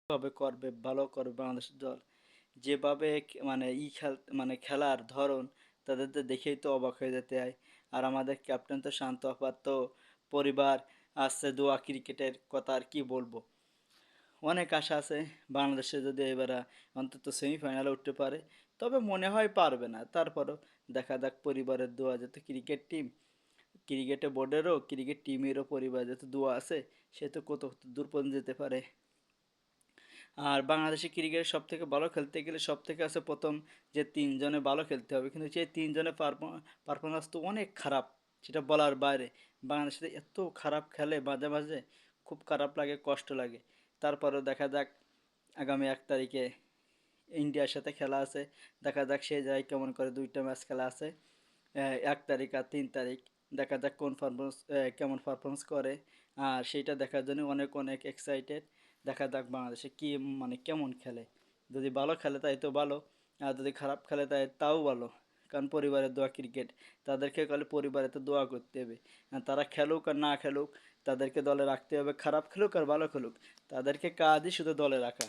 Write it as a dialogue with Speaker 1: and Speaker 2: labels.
Speaker 1: ভাবে করবে, ভালো করবে বাংলাদেশ দল। যেভাবে মানে মানে খেলার ধরন তাদের তো দেখেই তো অবাক হয়ে যেতে হয়। আর আমাদের ক্যাপ্টেন তো শান্ত আপার তো পরিবার আসছে দোয়া, ক্রিকেটের কথা আর কি বলবো। অনেক আশা আছে বাংলাদেশে যদি এবারে অন্তত সেমিফাইনালে উঠতে পারে, তবে মনে হয় পারবে না। তারপরও দেখা যাক, পরিবারের দোয়া, যেহেতু ক্রিকেট টিম, ক্রিকেটে বোর্ডেরও ক্রিকেট টিমেরও পরিবার যেহেতু দোয়া আছে, সে তো কত দূর পর্যন্ত যেতে পারে। আর বাংলাদেশে ক্রিকেট সব থেকে ভালো খেলতে গেলে সব থেকে আছে প্রথম যে তিনজনে ভালো খেলতে হবে, কিন্তু সেই তিনজনের পারফরমেন্স তো অনেক খারাপ, সেটা বলার বাইরে। বাংলাদেশে এত খারাপ খেলে মাঝে মাঝে, খুব খারাপ লাগে, কষ্ট লাগে। তারপরেও দেখা যাক, আগামী 1 তারিখে ইন্ডিয়ার সাথে খেলা আছে, দেখা যাক সে যায় কেমন করে। 2টা ম্যাচ খেলা আছে, 1 তারিখ আর 3 তারিখ। দেখা যাক কোন কেমন পারফরমেন্স করে। আর সেইটা দেখার জন্য অনেক অনেক এক্সাইটেড। দেখা যাক বাংলাদেশে কি মানে কেমন খেলে। যদি ভালো খেলে তাই তো ভালো, আর যদি খারাপ খেলে তাও ভালো। কারণ পরিবারের দোয়া ক্রিকেট, তাদেরকে খালি পরিবারে তো দোয়া করতে হবে। আর তারা খেলুক আর না খেলুক, তাদেরকে দলে রাখতে হবে। খারাপ খেলুক আর ভালো খেলুক, তাদেরকে কাজই শুধু দলে রাখা।